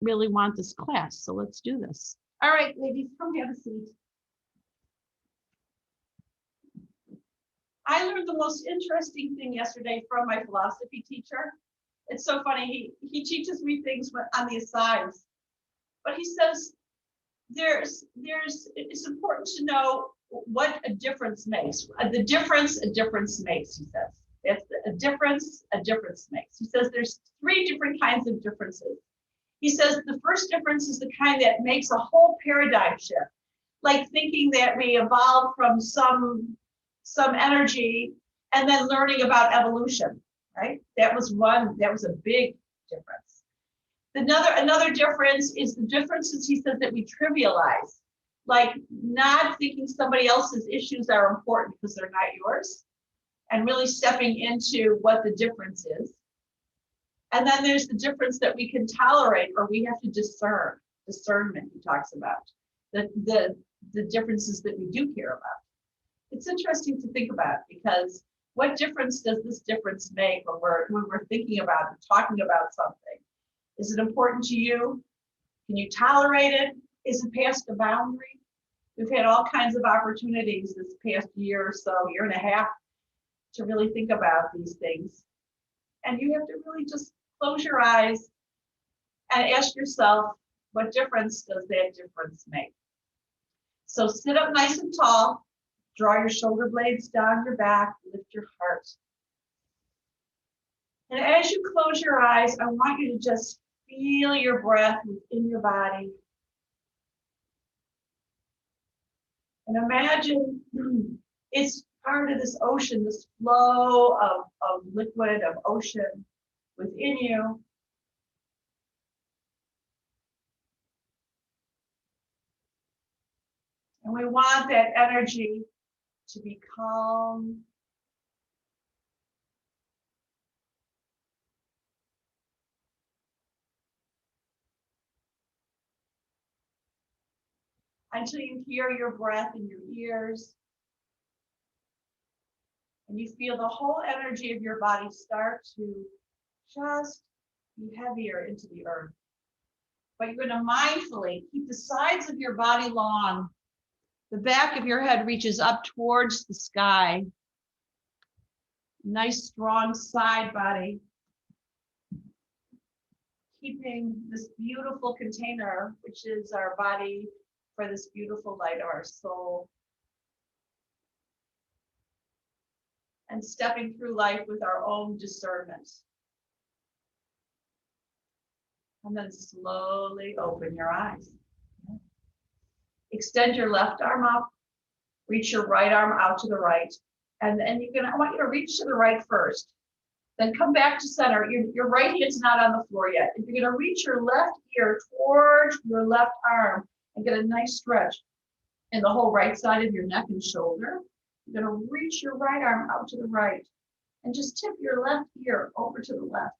really want this class. So let's do this. All right, ladies, come have a seat. I learned the most interesting thing yesterday from my philosophy teacher. It's so funny. He teaches me things on the asides, but he says it's important to know what a difference makes. The difference a difference makes, he says. It's a difference makes. He says there's 3 different kinds of differences. He says the first difference is the kind that makes a whole paradigm shift, like thinking that we evolved from some energy and then learning about evolution, right? That was a big difference. Another difference is the differences he says that we trivialize, like not thinking somebody else's issues are important because they're not yours, and really stepping into what the difference is. And then there's the difference that we can tolerate or we have to discern. Discernment he talks about. The differences that we do care about. It's interesting to think about because what difference does this difference make when we're thinking about and talking about something? Is it important to you? Can you tolerate it? Is it past the boundary? We've had all kinds of opportunities this past year or so, year and a half, to really think about these things. And you have to really just close your eyes and ask yourself, what difference does that difference make? So sit up nice and tall, draw your shoulder blades down your back, lift your heart. And as you close your eyes, I want you to just feel your breath within your body. And imagine it's part of this ocean, this flow of liquid, of ocean within you. And we want that energy to be calm. Until you hear your breath in your ears. And you feel the whole energy of your body start to just be heavier into the earth. But you're going to mindfully keep the sides of your body long. The back of your head reaches up towards the sky. Nice, strong side body. Keeping this beautiful container, which is our body, for this beautiful light of our soul. And stepping through life with our own discernment. And then slowly open your eyes. Extend your left arm up, reach your right arm out to the right. And I want you to reach to the right first. Then come back to center. Your right hand's not on the floor yet. If you're gonna reach your left ear towards your left arm and get a nice stretch in the whole right side of your neck and shoulder, you're gonna reach your right arm out to the right and just tip your left ear over to the left.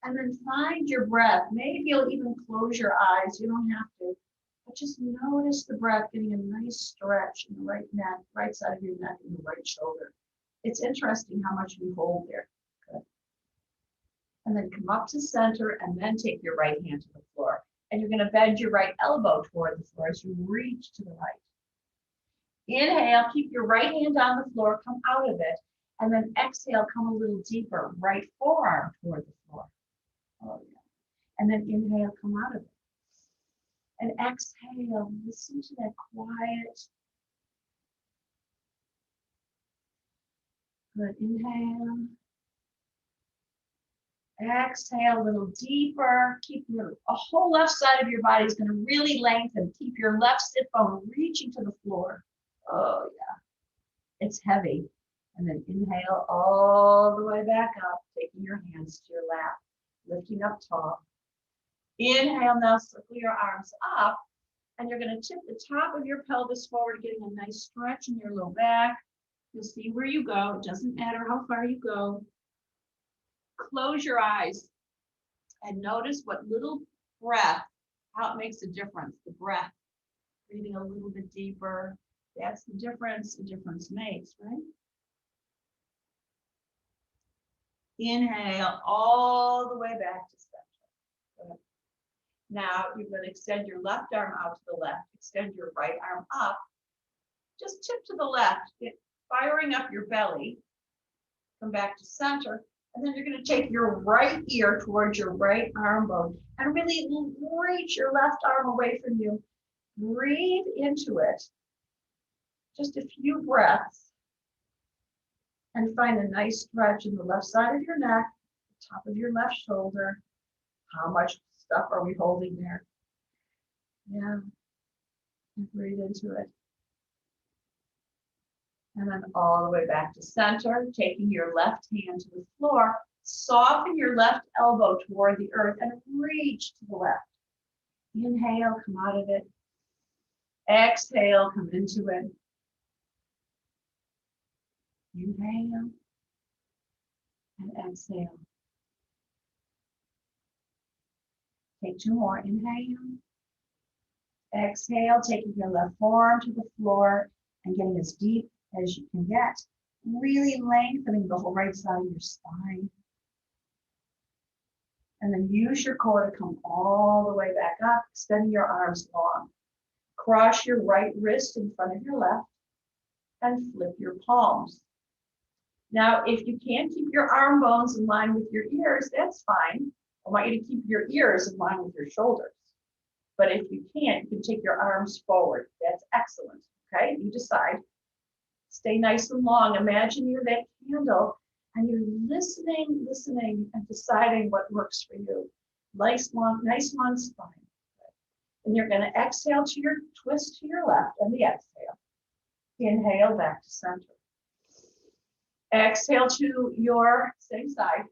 And then find your breath. Maybe you'll even close your eyes. You don't have to. But just notice the breath getting a nice stretch in the right neck, right side of your neck and the right shoulder. It's interesting how much we hold there. Good. And then come up to center and then take your right hand to the floor. And you're going to bend your right elbow toward the floor as you reach to the right. Inhale, keep your right hand on the floor, come out of it. And then exhale, come a little deeper, right forearm toward the floor. Oh, yeah. And then inhale, come out of it. And exhale, listen to that quiet. Good, inhale. Exhale a little deeper. Keep a whole left side of your body is going to really lengthen. Keep your left sit bone reaching to the floor. Oh, yeah. It's heavy. And then inhale all the way back up, taking your hands to your lap, lifting up tall. Inhale, now circle your arms up, and you're going to tip the top of your pelvis forward, getting a nice stretch in your low back. You'll see where you go. It doesn't matter how far you go. Close your eyes and notice what little breath, how it makes a difference. The breath, breathing a little bit deeper. That's the difference makes, right? Inhale all the way back to center. Now you're going to extend your left arm out to the left, extend your right arm up, just tip to the left, firing up your belly, come back to center, and then you're going to take your right ear towards your right arm bone and really reach your left arm away from you. Breathe into it. Just a few breaths and find a nice stretch in the left side of your neck, top of your left shoulder. How much stuff are we holding there? Yeah, and breathe into it. And then all the way back to center, taking your left hand to the floor, soften your left elbow toward the earth and reach to the left. Inhale, come out of it. Exhale, come into it. Inhale and exhale. Take two more. Inhale. Exhale, taking your left forearm to the floor and getting as deep as you can get. Really lengthening the whole right side of your spine. And then use your core to come all the way back up, extending your arms long. Cross your right wrist in front of your left and flip your palms. Now, if you can't keep your arm bones in line with your ears, that's fine. I want you to keep your ears in line with your shoulders. But if you can't, you can take your arms forward. That's excellent, okay? You decide. Stay nice and long. Imagine you're that candle and you're listening, and deciding what works for you. Nice long spine. And you're going to exhale to your twist to your left and the exhale. Inhale back to center. Exhale to your same side.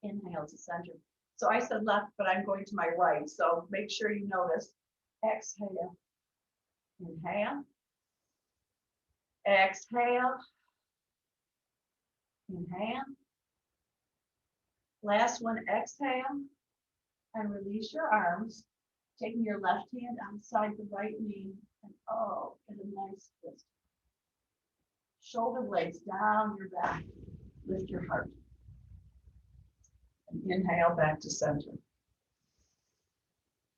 Inhale to center. So I said left, but I'm going to my right. So make sure you notice. Exhale. Inhale. Exhale. Inhale. Last one, exhale. And release your arms. Taking your left hand outside the right knee. And oh, get a nice twist. Shoulder blades down your back. Lift your heart. And inhale back to center.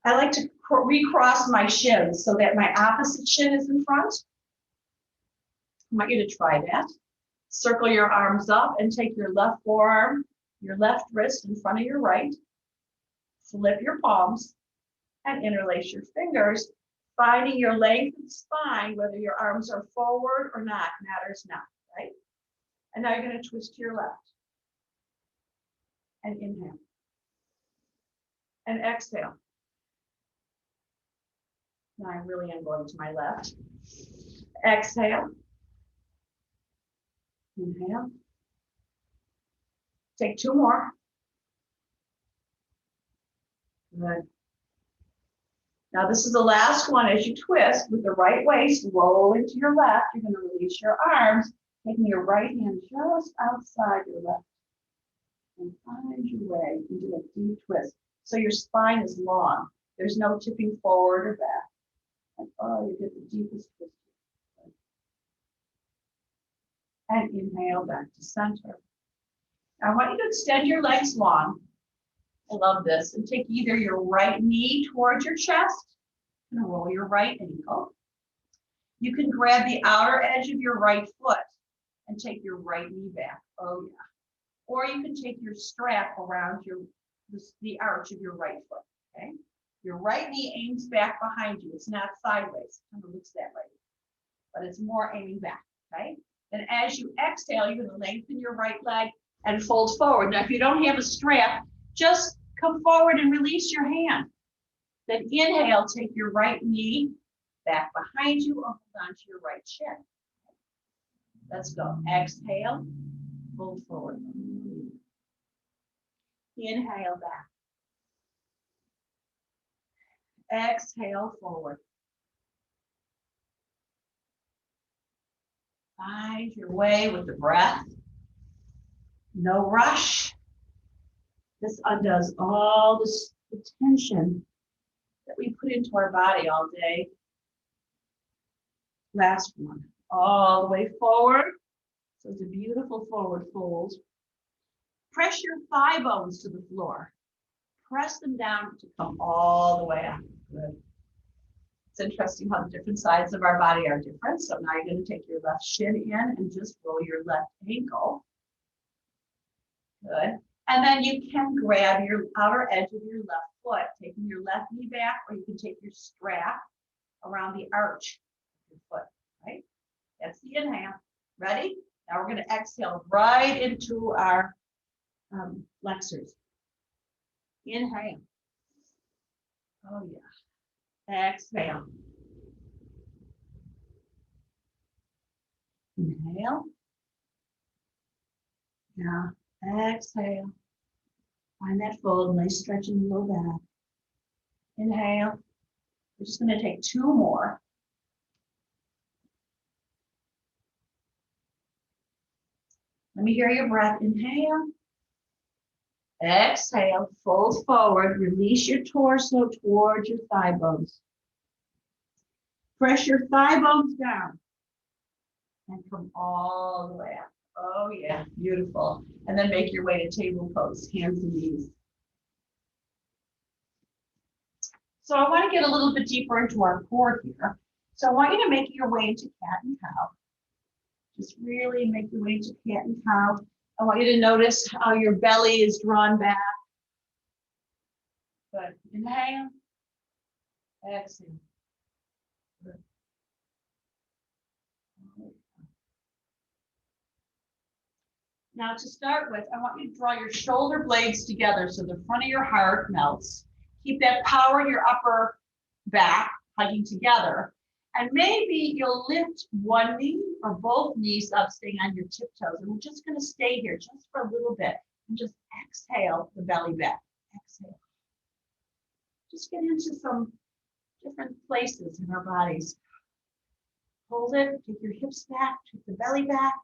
I like to recross my shins so that my opposite shin is in front. I want you to try that. Circle your arms up and take your left forearm, your left wrist in front of your right. Flip your palms and interlace your fingers, finding your length of spine, whether your arms are forward or not, matters not, right? And now you're going to twist to your left. And inhale. And exhale. Now I really am going to my left. Exhale. Inhale. Take two more. Good. Now this is the last one. As you twist with the right waist, roll into your left. You're going to release your arms, taking your right hand just outside your left. And find your way into a deep twist. So your spine is long. There's no tipping forward or back. And oh, you get the deepest twist. And inhale back to center. Now I want you to extend your legs long. I love this. And take either your right knee towards your chest and roll your right ankle. You can grab the outer edge of your right foot and take your right knee back. Oh yeah. Or you can take your strap around the arch of your right foot, okay? Your right knee aims back behind you. It's not sideways. It kind of looks that way, but it's more aiming back, okay? And as you exhale, you're going to lengthen your right leg and fold forward. Now, if you don't have a strap, just come forward and release your hand. Then inhale, take your right knee back behind you or hold onto your right shin. Let's go. Exhale, fold forward. Inhale back. Exhale forward. Find your way with the breath. No rush. This undoes all the tension that we put into our body all day. Last one. All the way forward. So it's a beautiful forward fold. Press your thigh bones to the floor. press them down to come all the way up. Good. It's interesting how the different sides of our body are different. So now you're going to take your left shin in and just roll your left ankle. Good. And then you can grab your outer edge of your left foot, taking your left knee back, or you can take your strap around the arch of your foot, right? That's the inhale. Ready? Now we're going to exhale right into our flexors. Inhale. Oh, yeah. Exhale. Inhale. Yeah. Exhale. Find that fold, nice stretch in the low back. Inhale. We're just going to take two more. Let me hear your breath. Inhale. Exhale. Fold forward. Release your torso towards your thigh bones. Press your thigh bones down and come all the way up. Oh, yeah. Beautiful. And then make your way to table pose, hands and knees. So I want to get a little bit deeper into our core here. So I want you to make your way into cat and cow. Just really make your way to cat and cow. I want you to notice how your belly is drawn back. Good. Inhale. Exhale. Good. Now to start with, I want you to draw your shoulder blades together so the front of your heart melts. Keep that power in your upper back hugging together. And maybe you'll lift one knee or both knees up, staying on your tiptoes. And we're just going to stay here just for a little bit and just exhale the belly back. Exhale. Just get into some different places in our bodies. Hold it, take your hips back, take the belly back.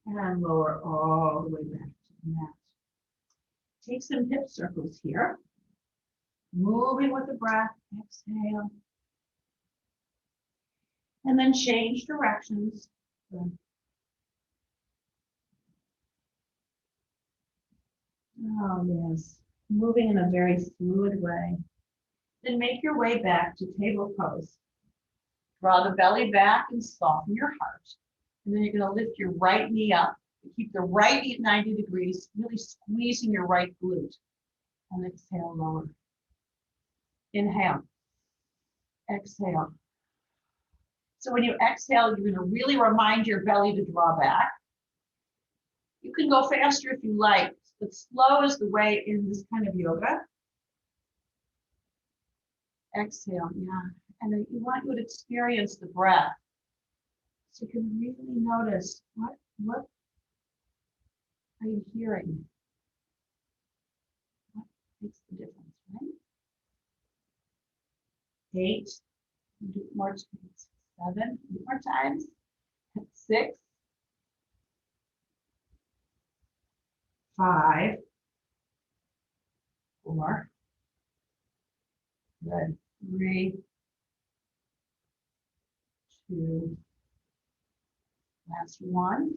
And lower all the way back to the mat. Take some hip circles here. Moving with the breath, exhale. And then change directions. Good. Oh, yes. Moving in a very fluid way. Then make your way back to table pose. Draw the belly back and soften your heart. And then you're going to lift your right knee up. Keep the right knee at 90 degrees, really squeezing your right glute. And exhale, lower. Inhale. Exhale. So when you exhale, you're going to really remind your belly to draw back. You can go faster if you like, but slow is the way in this kind of yoga. Exhale, yeah. And then you want you to experience the breath. So you can really notice what are you hearing? What makes the difference, right? 8, do more times. 7, 8 more times. 6, 5, 4. Good. 3, 2. Last one.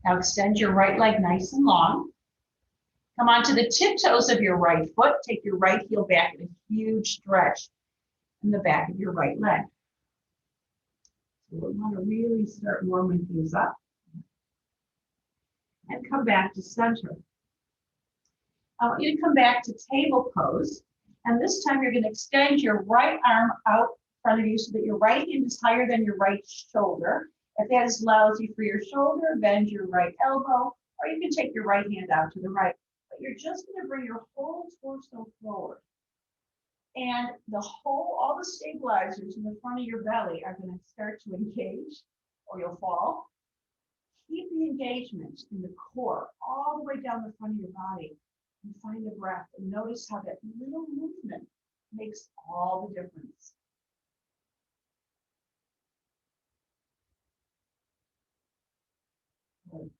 Now extend your right leg nice and long. Come onto the tiptoes of your right foot. Take your right heel back in a huge stretch in the back of your right leg. So we want to really start warming things up. And come back to center. I want you to come back to table pose. And this time you're going to extend your right arm out in front of you so that your right hand is higher than your right shoulder. If that is lousy for your shoulder, bend your right elbow, or you can take your right hand out to the right. But you're just going to bring your whole torso forward. And all the stabilizers in the front of your belly are going to start to engage, or you'll fall. Keep the engagement in the core all the way down the front of your body. And find the breath and notice how that little movement makes all the difference. Good.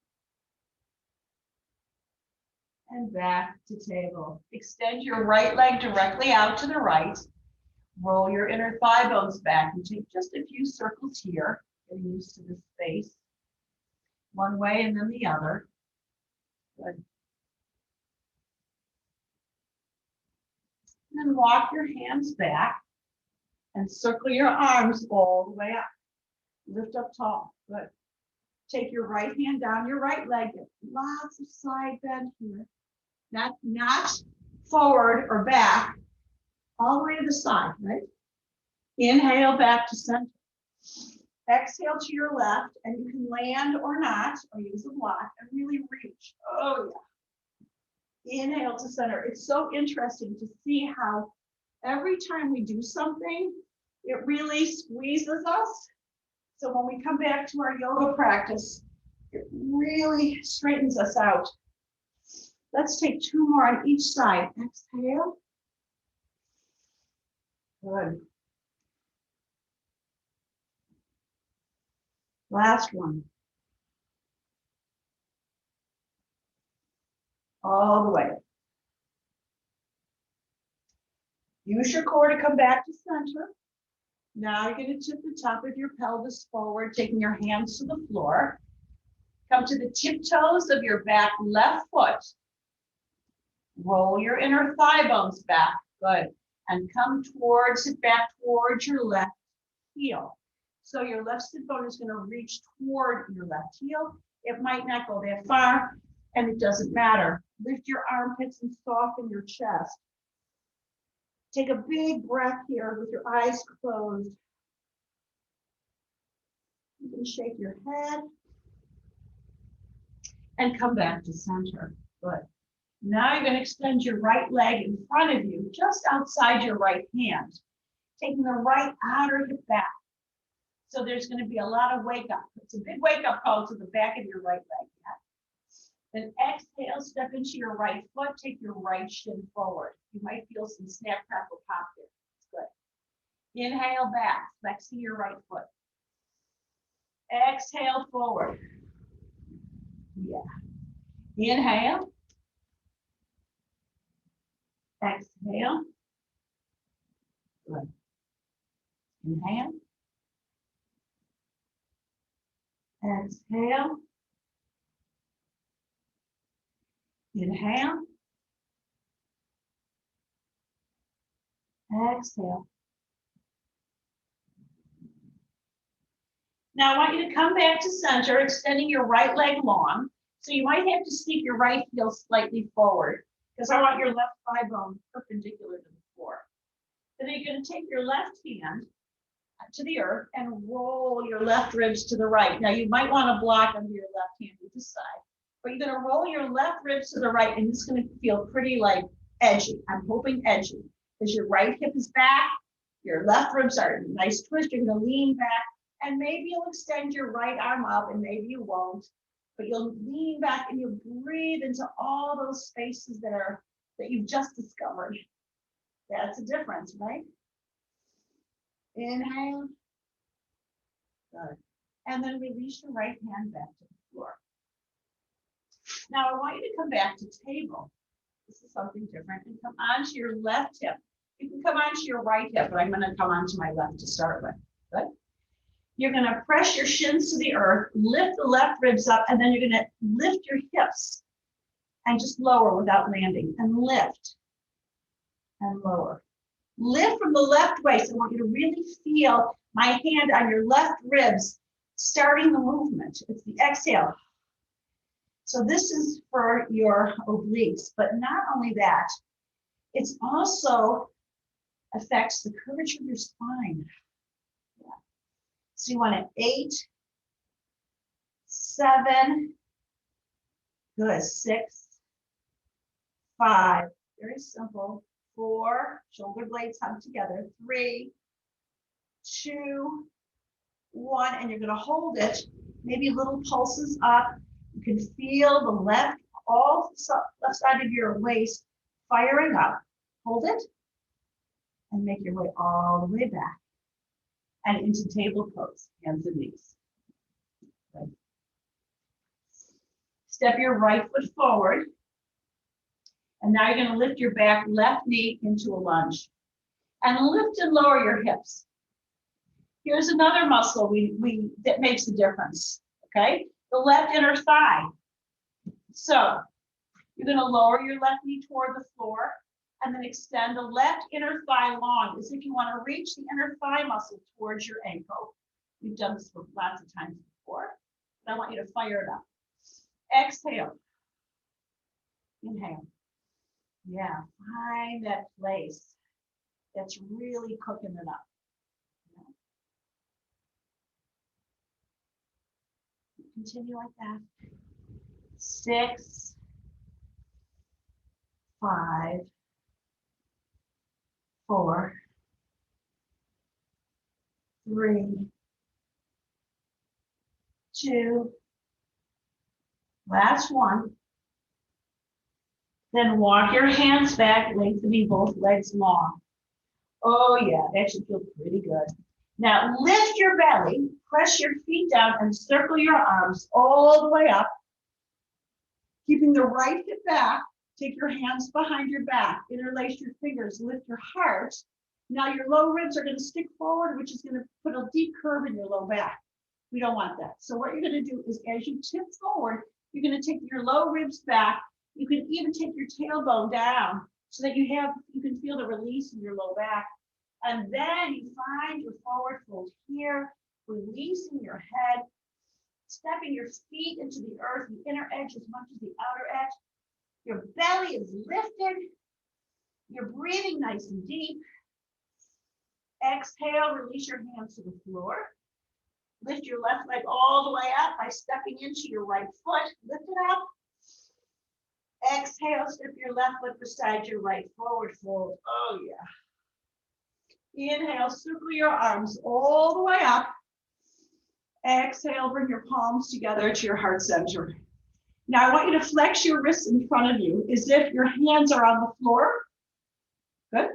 And back to table. Extend your right leg directly out to the right. Roll your inner thigh bones back and take just a few circles here, getting used to this space. One way and then the other. Good. And then walk your hands back and circle your arms all the way up. Lift up tall. Good. Take your right hand down your right leg. Lots of side bend here. Not forward or back. All the way to the side, right? Inhale back to center. Exhale to your left, and you can land or not, or use a block and really reach. Oh, yeah. Inhale to center. It's so interesting to see how every time we do something, it really squeezes us. So when we come back to our yoga practice, it really straightens us out. Let's take 2 more on each side. Exhale. Good. Last one. All the way. Use your core to come back to center. Now you're going to tip the top of your pelvis forward, taking your hands to the floor. Come to the tiptoes of your back left foot. Roll your inner thigh bones back. Good. And come back towards your left heel. So your left sit bone is going to reach toward your left heel. It might not go that far, and it doesn't matter. Lift your armpits and soften your chest. Take a big breath here with your eyes closed. You can shake your head and come back to center. Good. Now you're going to extend your right leg in front of you, just outside your right hand, taking the right outer hip back. So there's going to be a lot of wake up. It's a big wake up call to the back of your right leg. Yeah? Then exhale, step into your right foot, take your right shin forward. You might feel some snap, crackle, pop there. It's good. Inhale back, flexing your right foot. Exhale forward. Yeah. Inhale. Exhale. Good. Inhale. Exhale. Inhale. Exhale. Now I want you to come back to center, extending your right leg long. So you might have to sneak your right heel slightly forward because I want your left thigh bone perpendicular to the floor. Then you're going to take your left hand to the earth and roll your left ribs to the right. Now you might want to block under your left hand to the side, but you're going to roll your left ribs to the right, and it's going to feel pretty like edgy. I'm hoping edgy because your right hip is back, your left ribs are a nice twist. You're going to lean back, and maybe you'll extend your right arm up, and maybe you won't, but you'll lean back and you'll breathe into all those spaces that you've just discovered. That's a difference, right? Inhale. Good. And then release your right hand back to the floor. Now I want you to come back to table. This is something different. And come onto your left hip. You can come onto your right hip, but I'm going to come onto my left to start with. Good. You're going to press your shins to the earth, lift the left ribs up, and then you're going to lift your hips and just lower without landing, and lift and lower. Lift from the left waist. I want you to really feel my hand on your left ribs starting the movement. It's the exhale. So this is for your obliques, but not only that, it's also affects the curvature of your spine. Yeah. So you want an 8, 7, good, 6, 5, very simple. 4, shoulder blades hug together. 3, 2, 1, and you're going to hold it. Maybe little pulses up. You can feel the left side of your waist firing up. Hold it, and make your way all the way back and into table pose, hands and knees. Good. Step your right foot forward. And now you're going to lift your back left knee into a lunge. And lift and lower your hips. Here's another muscle that makes a difference, okay? The left inner thigh. So you're going to lower your left knee toward the floor. And then extend the left inner thigh long as if you want to reach the inner thigh muscle towards your ankle. We've done this lots of times before, but I want you to fire it up. Exhale. Inhale. Yeah, find that place that's really cooking it up. Continue like that. 6, 5, 4, 3, 2, last one. Then walk your hands back, lengthening both legs long. Oh yeah, that should feel pretty good. Now lift your belly, press your feet down and circle your arms all the way up. Keeping the right hip back, take your hands behind your back, interlace your fingers, lift your heart. Now your low ribs are going to stick forward, which is going to put a deep curve in your low back. We don't want that. So what you're going to do is as you tip forward, you're going to take your low ribs back. You can even take your tailbone down so that you can feel the release in your low back. And then you find your forward fold here, releasing your head, stepping your feet into the earth, the inner edge as much as the outer edge. Your belly is lifted. You're breathing nice and deep. Exhale, release your hands to the floor. Lift your left leg all the way up by stepping into your right foot. Lift it up. Exhale, step your left foot beside your right, forward fold. Oh yeah. Inhale, circle your arms all the way up. Exhale, bring your palms together to your heart center. Now I want you to flex your wrists in front of you as if your hands are on the floor. Good.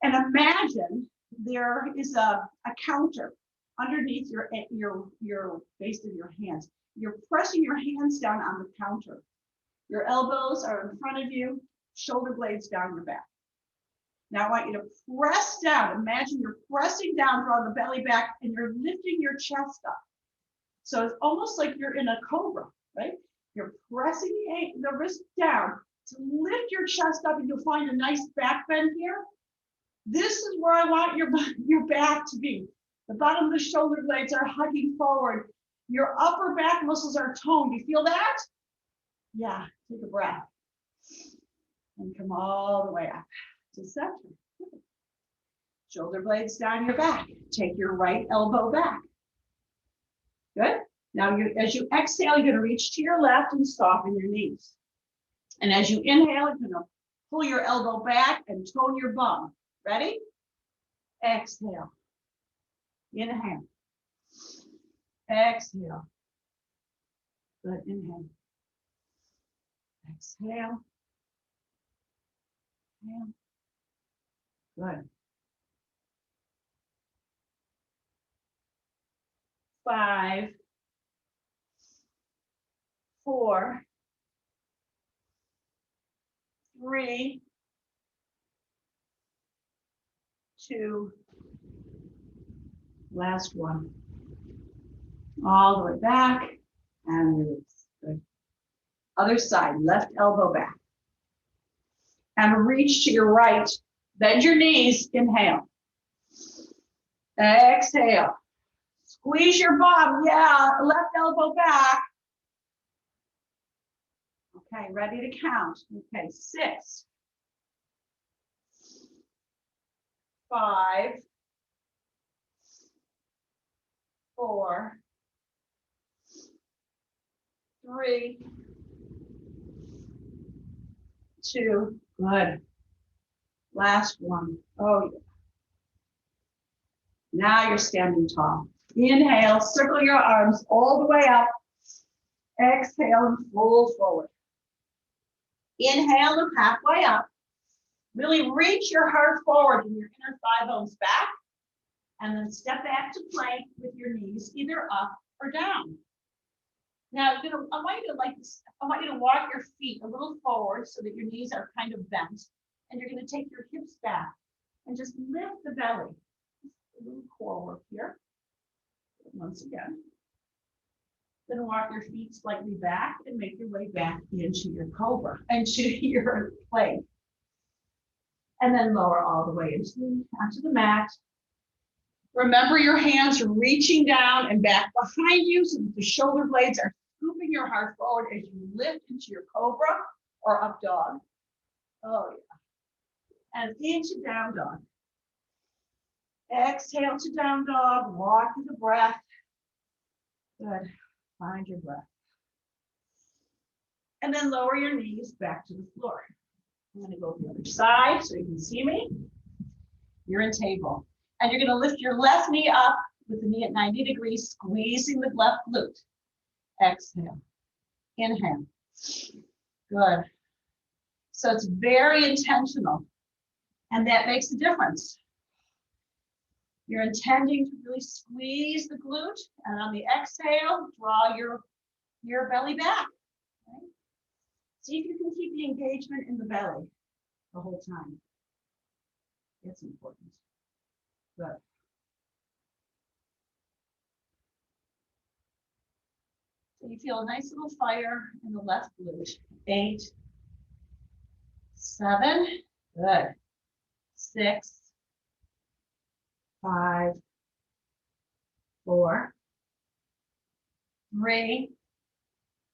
And imagine there is a counter underneath your base of your hands. You're pressing your hands down on the counter. Your elbows are in front of you, shoulder blades down your back. Now I want you to press down. Imagine you're pressing down, draw the belly back, and you're lifting your chest up. So it's almost like you're in a cobra, right? You're pressing the wrist down to lift your chest up, and you'll find a nice back bend here. This is where I want your back to be. The bottom of the shoulder blades are hugging forward. Your upper back muscles are toned. You feel that? Yeah, take a breath. And come all the way up to center. Shoulder blades down your back. Take your right elbow back. Good. Now, as you exhale, you're going to reach to your left and soften your knees. And as you inhale, you're going to pull your elbow back and tone your bum. Ready? Exhale. Inhale. Exhale. Good. Inhale. Exhale. Inhale. Good. 5, 4, 3, 2, last one. All the way back and release. Good. Other side, left elbow back. And reach to your right. Bend your knees. Inhale. Exhale. Squeeze your bum. Yeah, left elbow back. Okay, ready to count. Okay, 6, 5, 4, 3, 2, good. Last one. Oh, yeah. Now you're standing tall. Inhale, circle your arms all the way up. Exhale and fold forward. Inhale, look halfway up. Really reach your heart forward and your inner thigh bones back. And then step back to plank with your knees either up or down. Now, I want you to walk your feet a little forward so that your knees are kind of bent. And you're going to take your hips back and just lift the belly. A little core work here. Once again. Then walk your feet slightly back and make your way back into your cobra, into your plank. And then lower all the way onto the mat. Remember your hands are reaching down and back behind you so that the shoulder blades are scooping your heart forward as you lift into your cobra or up dog. Oh, yeah. And into down dog. Exhale to down dog, walk with the breath. Good, find your breath. And then lower your knees back to the floor. I'm gonna go to the other side so you can see me. You're in table. And you're gonna lift your left knee up with the knee at 90 degrees, squeezing the left glute. Exhale, inhale, good. So it's very intentional, and that makes a difference. You're intending to really squeeze the glute, and on the exhale, draw your belly back. Okay? See if you can keep the engagement in the belly the whole time. It's important. Good. So you feel a nice little fire in the left glute. 8, 7, good. 6, 5, 4, 3,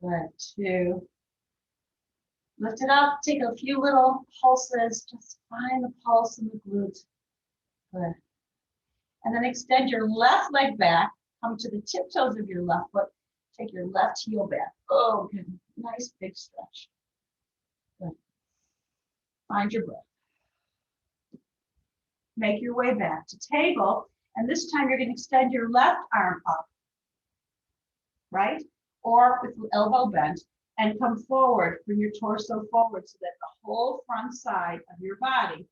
good. 2. Lift it up, take a few little pulses, just find the pulse in the glute. Good. And then extend your left leg back, come to the tiptoes of your left foot, take your left heel back. Oh, good. Nice big stretch. Good. Find your breath. Make your way back to table, and this time you're going to extend your left arm up, right? Or with the elbow bent, and come forward, bring your torso forward so that the whole front side of your body,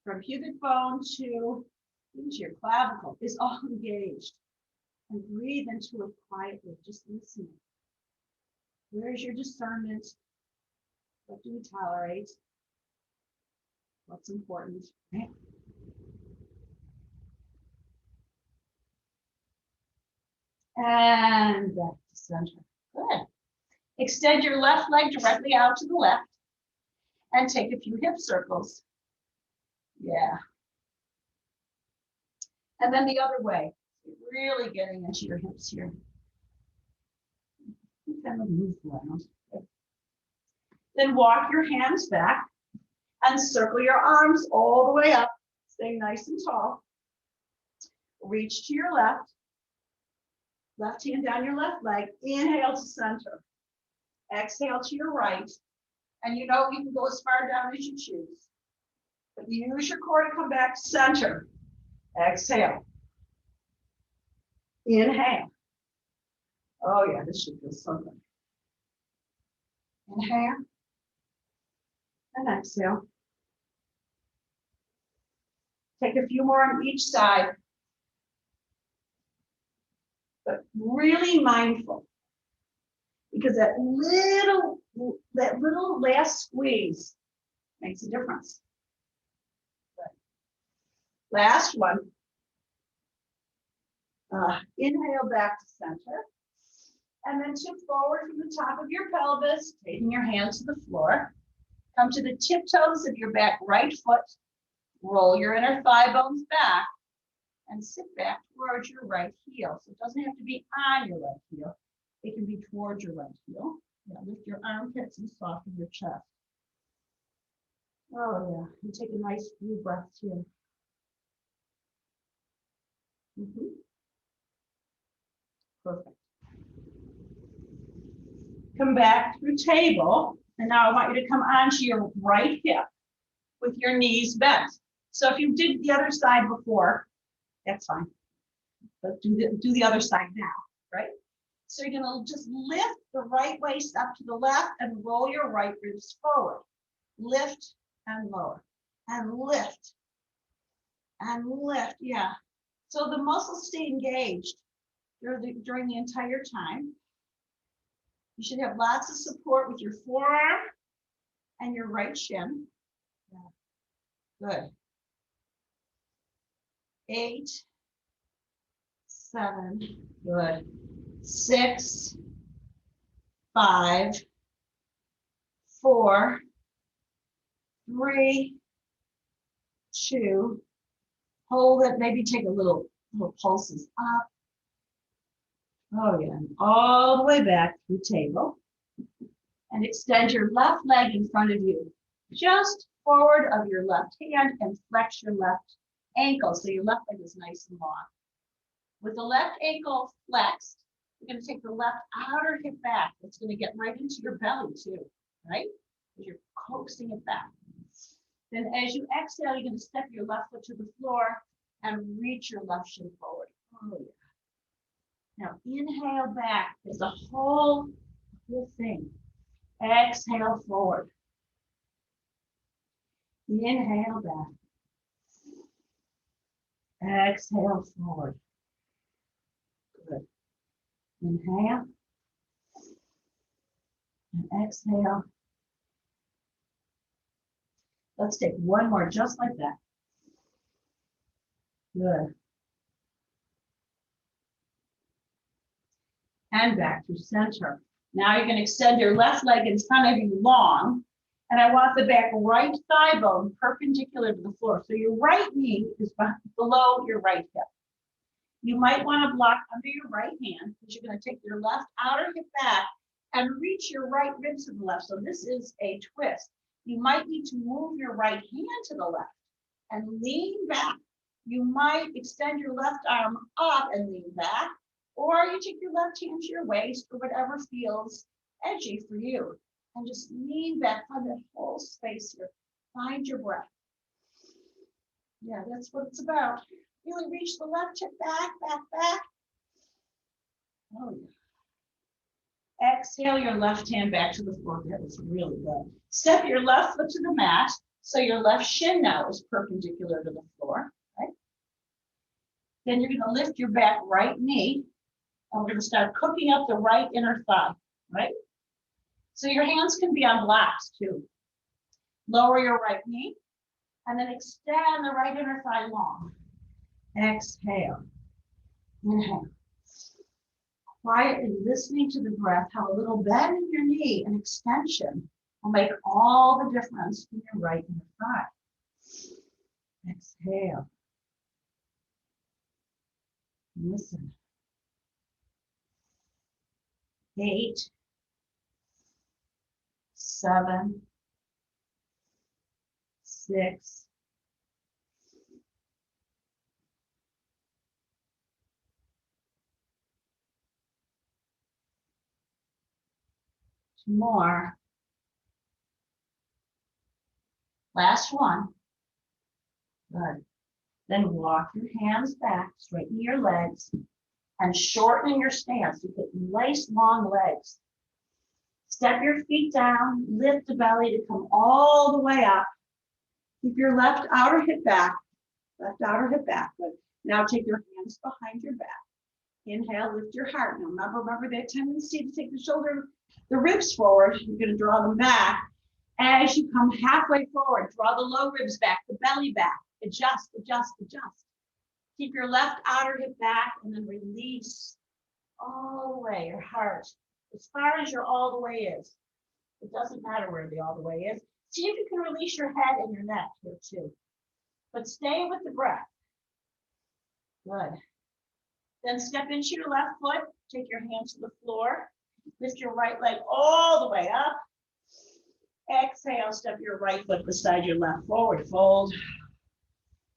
from pubic bone to into your clavicle, is all engaged. And breathe into it quietly, just listening. Where's your discernment? What do we tolerate? What's important? Right? And back to center. Good. Extend your left leg directly out to the left and take a few hip circles. Yeah. And then the other way. Really getting into your hips here. Kind of move around. Then walk your hands back and circle your arms all the way up. Stay nice and tall. Reach to your left. Left hand down your left leg. Inhale to center. Exhale to your right. And you know you can go as far down as you choose. But use your core to come back to center. Exhale. Inhale. Oh yeah, this should feel so good. Inhale. And exhale. Take a few more on each side. But really mindful. Because that little last squeeze makes a difference. Good. Last one. Inhale back to center. And then tip forward from the top of your pelvis, taking your hands to the floor. Come to the tiptoes of your back right foot. Roll your inner thigh bones back and sit back towards your right heel. So it doesn't have to be on your right heel. It can be towards your right heel. Yeah, lift your armpits and soften your chest. Oh yeah, and take a nice few breaths here. Perfect. Come back through table. And now I want you to come onto your right hip with your knees bent. So if you did the other side before, that's fine. But do the other side now, right? So you're gonna just lift the right waist up to the left and roll your right ribs forward. Lift and lower, and lift, and lift, yeah. So the muscles stay engaged during the entire time. You should have lots of support with your forearm and your right shin. Yeah. Good. 8, 7, good. 6, 5, 4, 3, 2. Hold it, maybe take a little pulses up. Oh yeah, and all the way back to the table. And extend your left leg in front of you, just forward of your left hand, and flex your left ankle so your left leg is nice and long. With the left ankle flexed, you're going to take the left outer hip back. It's going to get right into your belly too, right? As you're coaxing it back. Then as you exhale, you're going to step your left foot to the floor and reach your left shin forward. Oh yeah. Now inhale back. It's a whole thing. Exhale forward. Inhale back. Exhale forward. Good. Inhale. And exhale. Let's take one more just like that. Good. And back to center. Now you're going to extend your left leg in front of you long. And I want the back right thigh bone perpendicular to the floor. So your right knee is below your right hip. You might want to block under your right hand because you're going to take your left outer hip back and reach your right rib to the left. So this is a twist. You might need to move your right hand to the left and lean back. You might extend your left arm up and lean back, or you take your left hand to your waist or whatever feels edgy for you. And just lean back, find that whole space here. Find your breath. Yeah, that's what it's about. Really reach the left hip back, back, back. Oh, yeah. Exhale your left hand back to the floor. That was really good. Step your left foot to the mat. So your left shin now is perpendicular to the floor. Right? Then you're going to lift your back right knee. And we're going to start cooking up the right inner thigh. Right? So your hands can be on blocks too. Lower your right knee. And then extend the right inner thigh long. Exhale. Inhale. Quietly listening to the breath, how a little bend in your knee and extension will make all the difference in your right inner thigh. Exhale. Listen. 8, 7, 6, 2 more. Last one. Good. Then walk your hands back, straighten your legs, and shorten your stance. You get nice long legs. Step your feet down, lift the belly to come all the way up. Keep your left outer hip back. Left outer hip back. Good. Now take your hands behind your back. Inhale, lift your heart. Now remember that tendency to take the ribs forward. You're going to draw them back. As you come halfway forward, draw the low ribs back, the belly back. Adjust, adjust, adjust. Keep your left outer hip back and then release all the way your heart. As far as your all the way is. It doesn't matter where the all the way is. See if you can release your head and your neck here too. But stay with the breath. Good. Then step into your left foot. Take your hands to the floor. Lift your right leg all the way up. Exhale, step your right foot beside your left forward fold.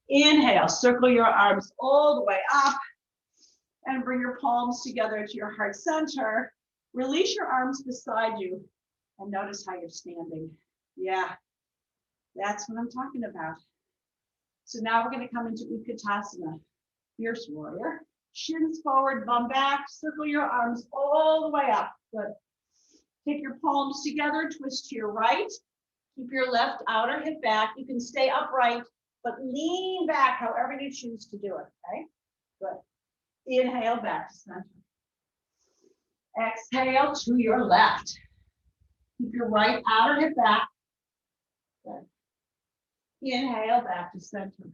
Inhale, circle your arms all the way up and bring your palms together to your heart center. Release your arms beside you and notice how you're standing. Yeah, that's what I'm talking about. So now we're going to come into Utkatasana, fierce warrior. Shins forward, bum back, circle your arms all the way up. Good. Take your palms together, twist to your right. Keep your left outer hip back. You can stay upright, but lean back however you choose to do it, okay? Good. Inhale back to center. Exhale to your left. Keep your right outer hip back. Good. Inhale back to center.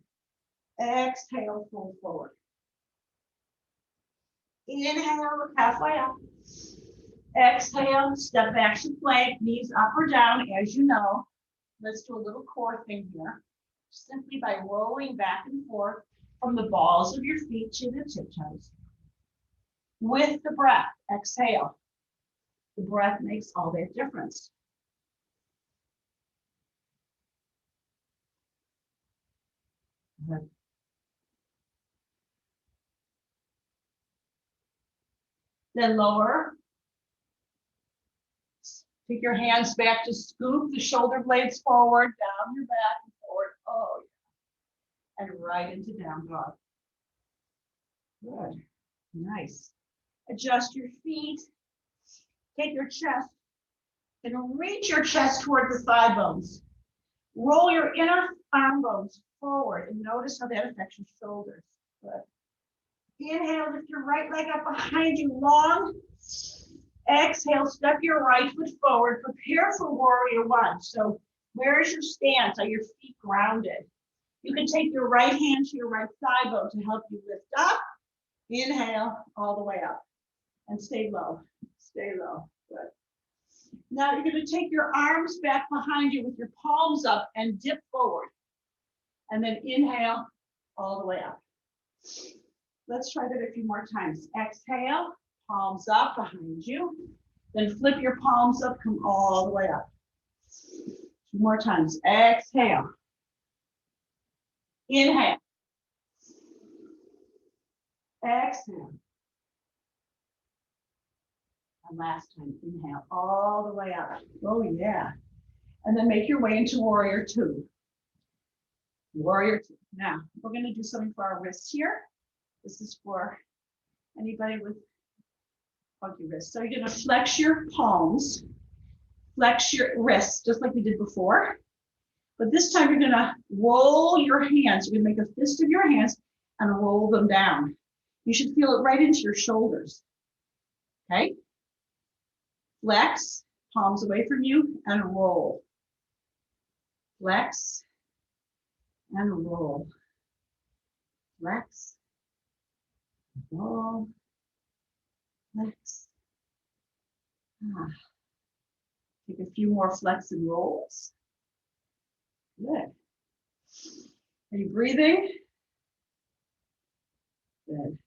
Exhale, fold forward. Inhale, look halfway up. Exhale, step back to plank, knees up or down, as you know. Let's do a little core thing here. simply by rolling back and forth from the balls of your feet to the tiptoes. With the breath, exhale. The breath makes all that difference. Good. Then lower. Take your hands back to scoop the shoulder blades forward, down your back and forward. Oh, yeah. And right into down dog. Good. Nice. Adjust your feet. Take your chest and reach your chest toward the thigh bones. Roll your inner arm bones forward and notice how that affects your shoulders. Good. Inhale, lift your right leg up behind you, long. Exhale, step your right foot forward. Prepare for warrior one. So where is your stance? Are your feet grounded? You can take your right hand to your right thigh bone to help you lift up. Inhale all the way up and stay low. Stay low. Good. Now you're going to take your arms back behind you with your palms up and dip forward. And then inhale all the way up. Let's try that a few more times. Exhale, palms up behind you. Then flip your palms up, come all the way up. 2 more times. Exhale. Inhale. Exhale. And last time, inhale all the way up. Oh, yeah. And then make your way into warrior two. Warrior two. Now, we're going to do something for our wrists here. This is for anybody with funky wrists. So you're going to flex your palms, flex your wrists, just like we did before. But this time you're going to roll your hands. You're going to make a fist of your hands and roll them down. You should feel it right into your shoulders. Okay? Flex, palms away from you, and roll. Flex and roll. Flex, roll, flex. Take a few more flex and rolls. Good. Are you breathing? Good.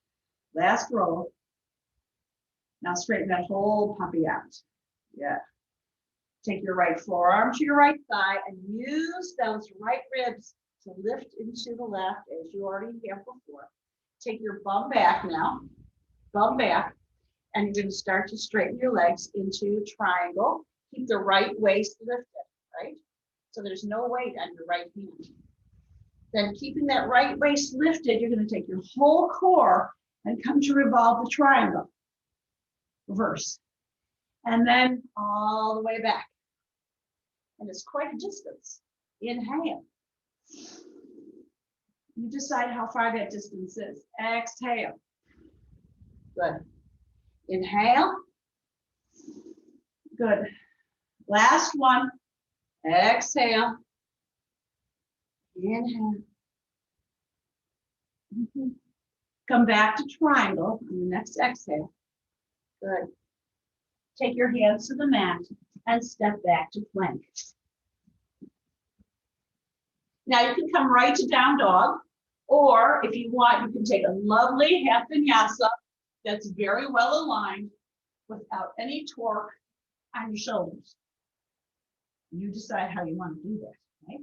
Last roll. Now straighten that whole puppy out. Yeah. Take your right forearm to your right thigh and use those right ribs to lift into the left as you already have before. Take your bum back now. Bum back. And you're going to start to straighten your legs into triangle. Keep the right waist lifted, right? So there's no weight on your right hand. Then keeping that right waist lifted, you're going to take your whole core and come to revolve the triangle. Reverse. And then all the way back. And it's quite a distance. Inhale. You decide how far that distance is. Exhale. Good. Inhale. Good. Last one. Exhale. Inhale. Come back to triangle on the next exhale. Good. Take your hands to the mat and step back to plank. Now you can come right to down dog, or if you want, you can take a lovely half vinyasa that's very well aligned without any torque on your shoulders. You decide how you want to do this, right?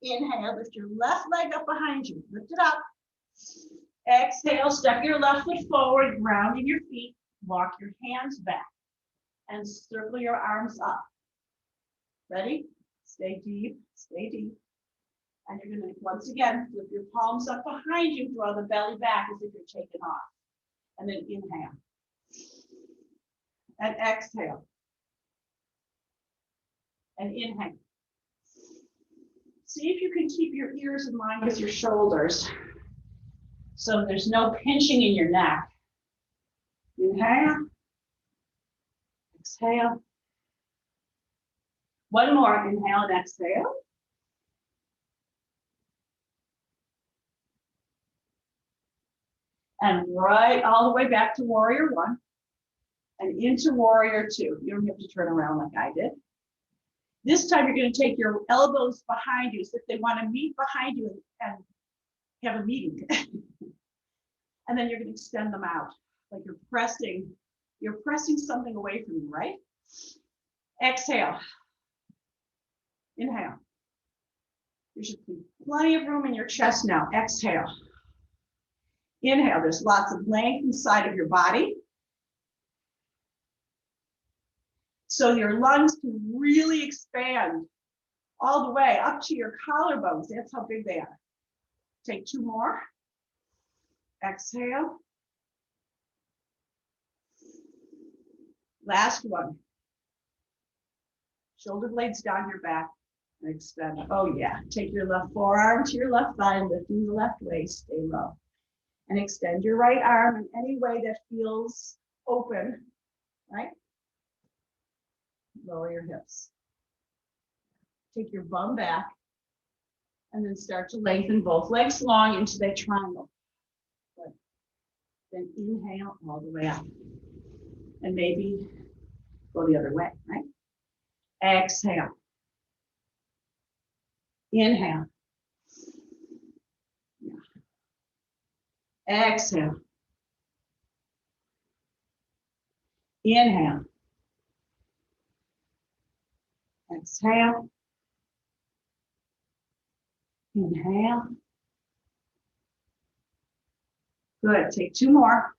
Inhale, lift your left leg up behind you. Lift it up. Exhale, step your left foot forward, grounding your feet. Walk your hands back and circle your arms up. Ready? Stay deep, stay deep. And you're going to, once again, flip your palms up behind you, draw the belly back as if you're taking off. And then inhale. And exhale. And inhale. See if you can keep your ears in line with your shoulders so there's no pinching in your neck. Inhale. Exhale. One more. Inhale and exhale. And right all the way back to warrior one and into warrior two. You don't have to turn around like I did. This time you're going to take your elbows behind you. So if they want to meet behind you and have a meeting. And then you're going to extend them out like you're pressing something away from you, right? Exhale. Inhale. There should be plenty of room in your chest now. Exhale. Inhale. There's lots of length inside of your body. So your lungs can really expand all the way up to your collarbones. That's how big they are. Take 2 more. Exhale. Last one. Shoulder blades down your back and extend. Oh yeah, take your left forearm to your left thigh, lifting the left waist, stay low. And extend your right arm in any way that feels open, right? Lower your hips. Take your bum back and then start to lengthen both legs long into that triangle. Good. Then inhale all the way up. And maybe go the other way, right? Exhale. Inhale. Yeah. Exhale. Inhale. Exhale. Inhale. Good. Take 2 more.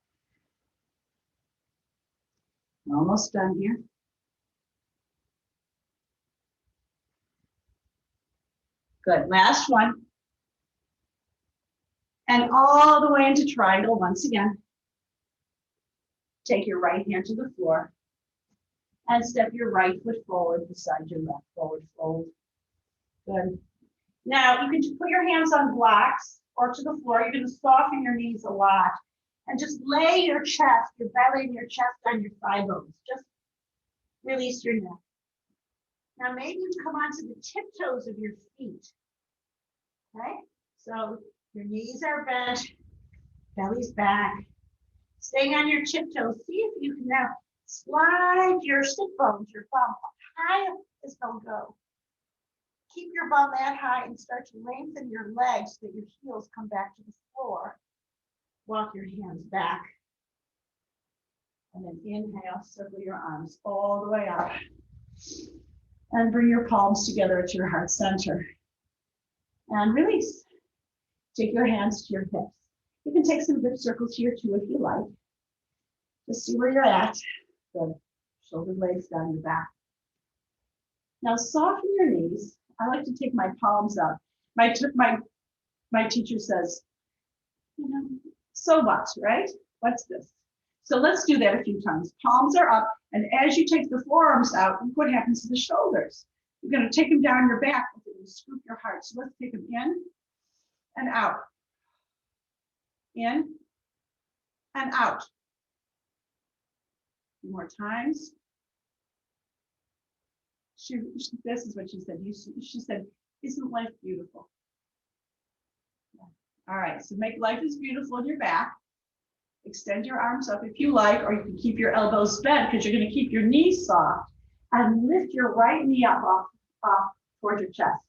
We're almost done here. Good. Last one. And all the way into triangle once again. Take your right hand to the floor and step your right foot forward beside your left. Forward fold. Good. Now you can just put your hands on blocks or to the floor. You're going to soften your knees a lot and just lay your chest, your belly and your chest on your thigh bones. Just release your neck. Now maybe you come onto the tiptoes of your feet. Okay? So your knees are bent, belly's back. Staying on your tiptoes, see if you can now slide your sit bones, your bum, high as they'll go. Keep your bum that high and start to lengthen your legs so that your heels come back to the floor. Walk your hands back. And then inhale, circle your arms all the way up. And bring your palms together at your heart center. And release. Take your hands to your hips. You can take some hip circles here too if you like. Just see where you're at. Good. Shoulder blades down your back. Now soften your knees. I like to take my palms up. My teacher says, you know, so what, right? What's this? So let's do that a few times. Palms are up, and as you take the forearms out, look what happens to the shoulders. You're going to take them down your back and scoop your heart. So let's take them in and out. In and out. A few more times. This is what she said. She said, isn't life beautiful? Yeah. All right, so make life is beautiful in your back. Extend your arms up if you like, or you can keep your elbows bent because you're going to keep your knees soft and lift your right knee up off towards your chest.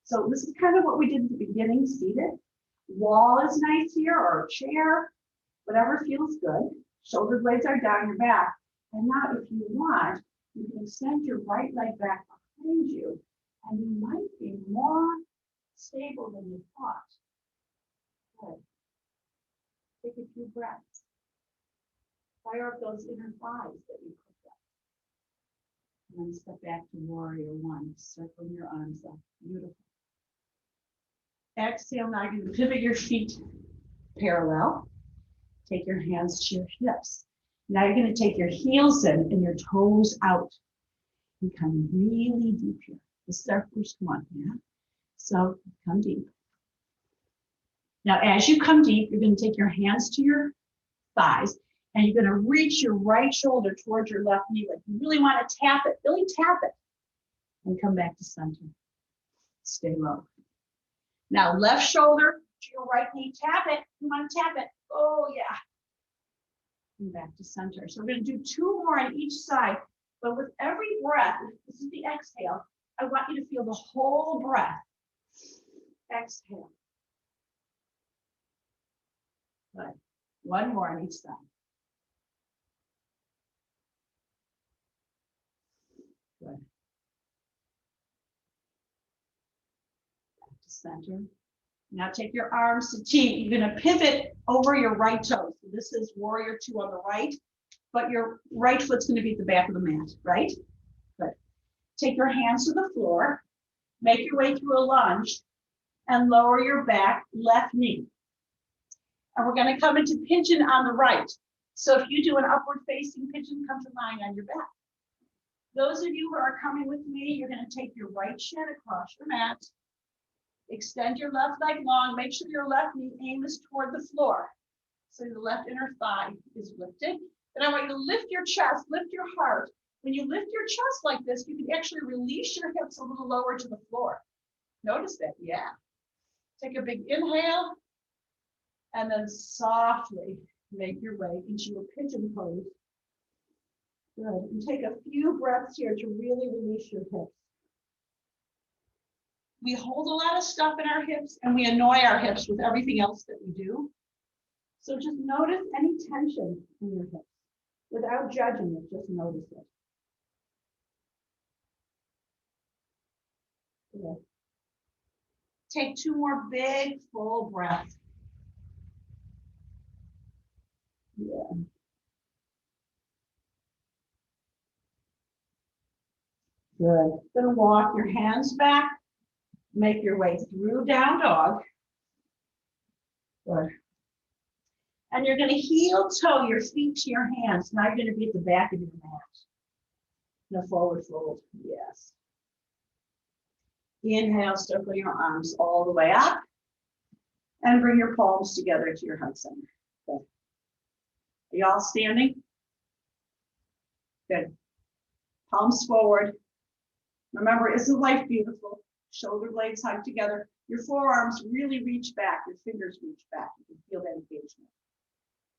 So this is kind of what we did at the beginning, seated. Wall is nice here, or a chair, whatever feels good. Shoulder blades are down your back. And now if you want, you can extend your right leg back behind you, and you might be more stable than you thought. Good. Take a few breaths. Fire up those inner thighs that you cooked up. And then step back to warrior one. Circle your arms up. Beautiful. Exhale. Now you're going to pivot your feet parallel. Take your hands to your hips. Now you're going to take your heels in and your toes out. And come really deep here. This is our first one. Yeah. So come deep. Now, as you come deep, you're going to take your hands to your thighs and you're going to reach your right shoulder towards your left knee. Like you really want to tap it, really tap it, and come back to center. Stay low. Now, left shoulder to your right knee, tap it. You want to tap it. Oh, yeah. And back to center. So we're going to do 2 more on each side, but with every breath, this is the exhale, I want you to feel the whole breath. Exhale. Good. One more on each side. Good. Back to center. Now take your arms to T. You're going to pivot over your right toe. So this is warrior two on the right, but your right foot's going to be at the back of the mat, right? Good. Take your hands to the floor, make your way through a lunge, and lower your back left knee. And we're going to come into pigeon on the right. So if you do an upward facing pigeon, come to lying on your back. Those of you who are coming with me, you're going to take your right shin across your mat. Extend your left leg long. Make sure your left knee aim is toward the floor. So the left inner thigh is lifted. Then I want you to lift your chest, lift your heart. When you lift your chest like this, you can actually release your hips a little lower to the floor. Notice that, yeah. Take a big inhale, and then softly make your way into a pigeon pose. Good, and take a few breaths here to really release your hips. We hold a lot of stuff in our hips and we annoy our hips with everything else that we do. So just notice any tension in your hips without judging it, just notice it. Good. Take two more big full breaths. Yeah. Good. Then walk your hands back. Make your way through down dog. Good. And you're going to heel toe your feet to your hands. Now you're going to be at the back of your mat. No forward fold. Yes. Inhale, circle your arms all the way up. And bring your palms together to your heart center. Good. Are you all standing? Good. Palms forward. Remember, isn't life beautiful? Shoulder blades hug together. Your forearms really reach back. Your fingers reach back. You can feel that engagement.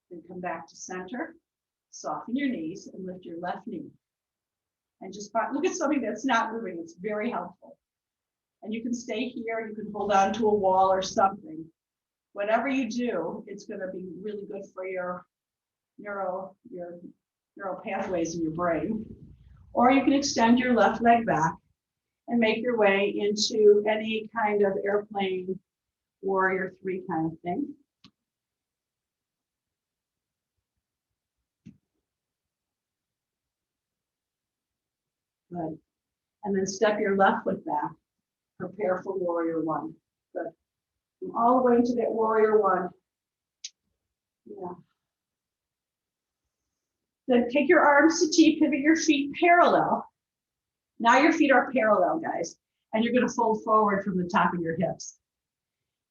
Then come back to center. Soften your knees and lift your left knee. And just look at something that's not moving. It's very helpful. And you can stay here. You can hold on to a wall or something. Whatever you do, it's going to be really good for your neural pathways in your brain. Or you can extend your left leg back and make your way into any kind of airplane warrior three kind of thing. Good. And then step your left foot back. Prepare for warrior one. Good. Come all the way into that warrior one. Yeah. Then take your arms to T, pivot your feet parallel. Now your feet are parallel, guys. And you're going to fold forward from the top of your hips.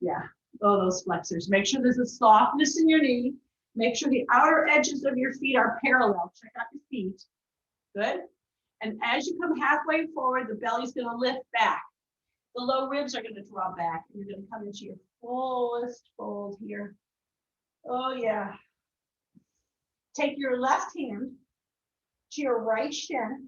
Yeah, oh, those flexors. Make sure there's a softness in your knee. Make sure the outer edges of your feet are parallel. Check out your feet. Good. And as you come halfway forward, the belly's going to lift back. The low ribs are going to draw back. And you're going to come into your fullest fold here. Oh, yeah. Take your left hand to your right shin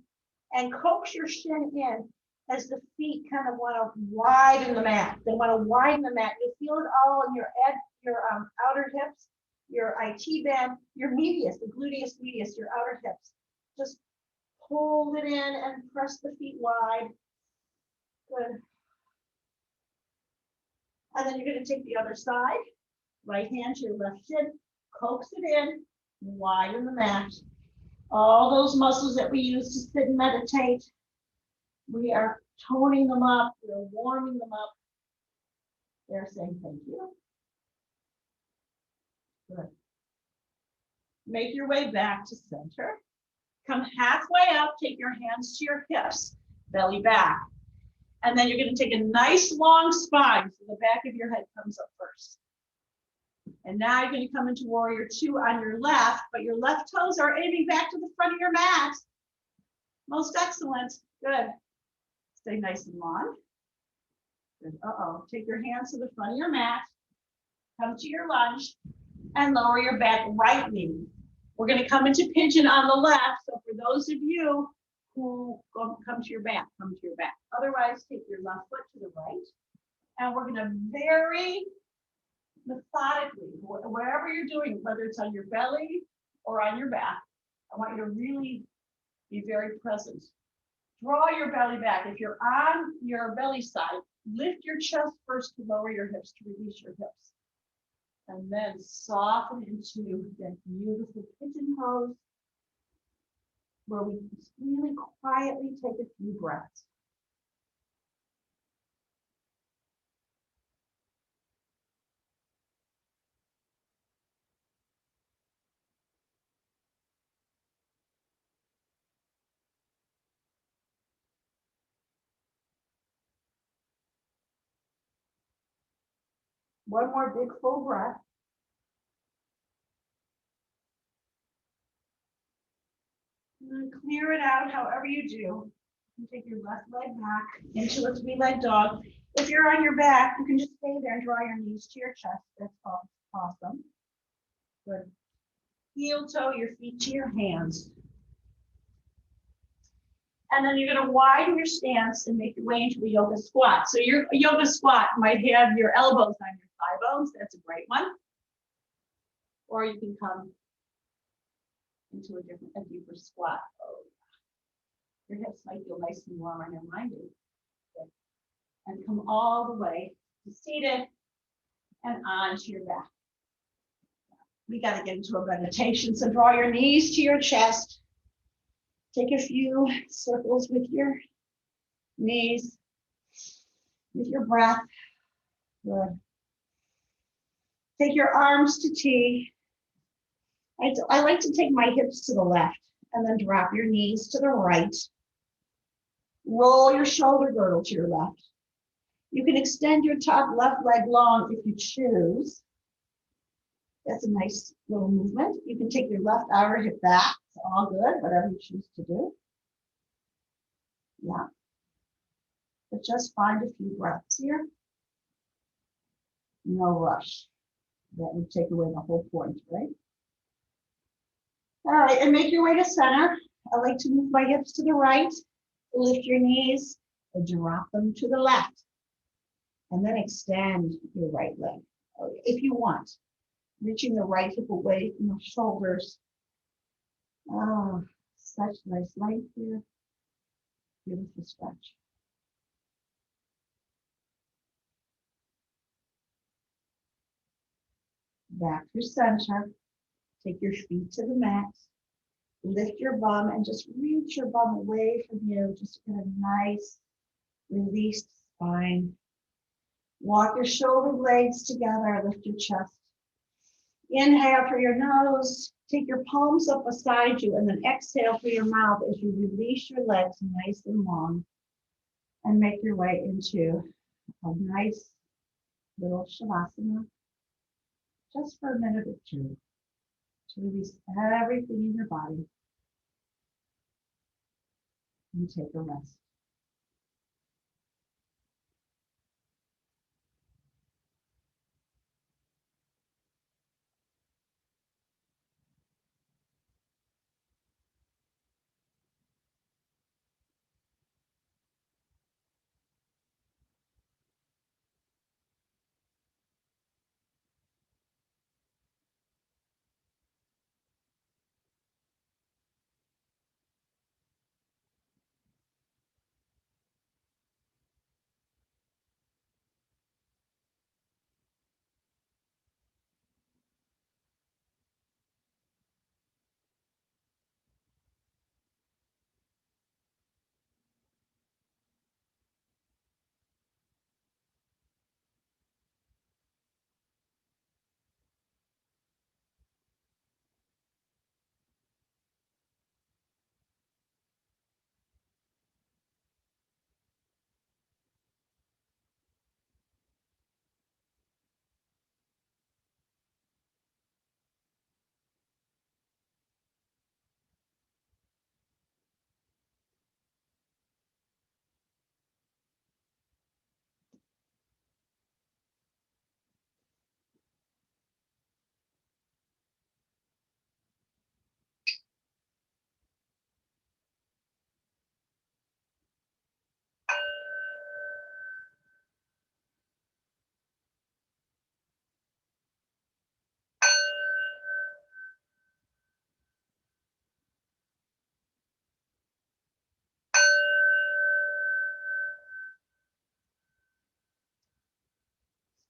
and coax your shin in as the feet kind of want to widen the mat. They want to widen the mat. You feel it all in your outer hips, your IT band, your medius, the gluteus medius, your outer hips. Just hold it in and press the feet wide. Good. And then you're going to take the other side, right hand to your left shin, coax it in, widen the mat. All those muscles that we use to sit and meditate, we are toning them up, we're warming them up. They're saying thank you. Good. Make your way back to center. Come halfway up, take your hands to your hips, belly back. And then you're going to take a nice long spine so the back of your head comes up first. And now you're going to come into warrior two on your left, but your left toes are aiming back to the front of your mat. Most excellent. Good. Stay nice and long. Good. Uh-oh. Take your hands to the front of your mat. Come to your lunge and lower your back right knee. We're going to come into pigeon on the left. So for those of you Come to your back, come to your back. Otherwise, take your left foot to the right. And we're gonna very methodically, wherever you're doing, whether it's on your belly or on your back, I want you to really be very present. Draw your belly back. If you're on your belly side, lift your chest first to lower your hips, to release your hips. And then soften into that beautiful pigeon pose, where we really quietly take a few breaths. One more big full breath. And then clear it out however you do. You take your left leg back into a three-leg dog. If you're on your back, you can just stay there and draw your knees to your chest. That's awesome. Good. Heel toe your feet to your hands. And then you're going to widen your stance and make your way into a yoga squat. So your yoga squat might have your elbows on your thigh bones. That's a great one. Or you can come into a deeper squat. Oh, your hips might feel nice and warm on your mind. And come all the way to seated and onto your back. We got to get into a meditation. So draw your knees to your chest. Take a few circles with your knees, with your breath. Good. Take your arms to T. I like to take my hips to the left and then drop your knees to the right. Roll your shoulder girdle to your left. You can extend your top left leg long if you choose. That's a nice little movement. You can take your left outer hip back. It's all good, whatever you choose to do. Yeah. But just find a few breaths here. No rush. That would take away the whole point, right? All right, and make your way to center. I like to move my hips to the right, lift your knees, and drop them to the left. And then extend your right leg, if you want. Reaching the right hip away from the shoulders. Oh, such nice length here. Beautiful stretch. Back to center. Take your feet to the mat. Lift your bum and just reach your bum away from you. Just get a nice released spine. Walk your shoulder blades together. Lift your chest. Inhale through your nose. Take your palms up beside you and then exhale through your mouth as you release your legs nice and long and make your way into a nice little shavasana just for a minute or two to release everything in your body and take a rest.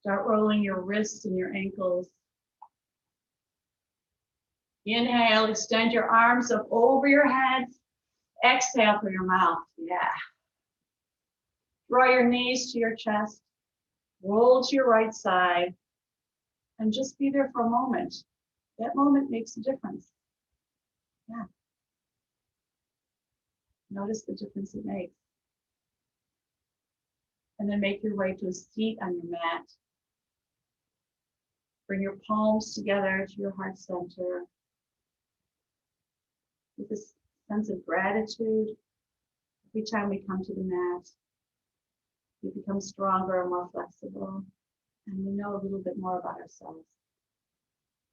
Start rolling your wrists and your ankles. Inhale, extend your arms up over your head. Exhale through your mouth. Yeah. Draw your knees to your chest. Roll to your right side. And just be there for a moment. That moment makes a difference. Yeah. Notice the difference it makes. And then make your way to a seat on your mat. Bring your palms together to your heart center. With this sense of gratitude, every time we come to the mat, we become stronger and more flexible, and we know a little bit more about ourselves.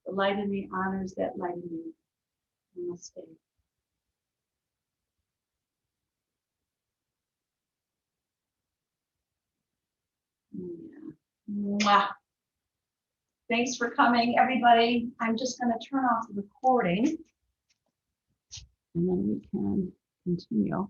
The light in me honors that light in me. Namaste. Yeah. Mwah. Thanks for coming, everybody. I'm just going to turn off the recording, and then we can continue.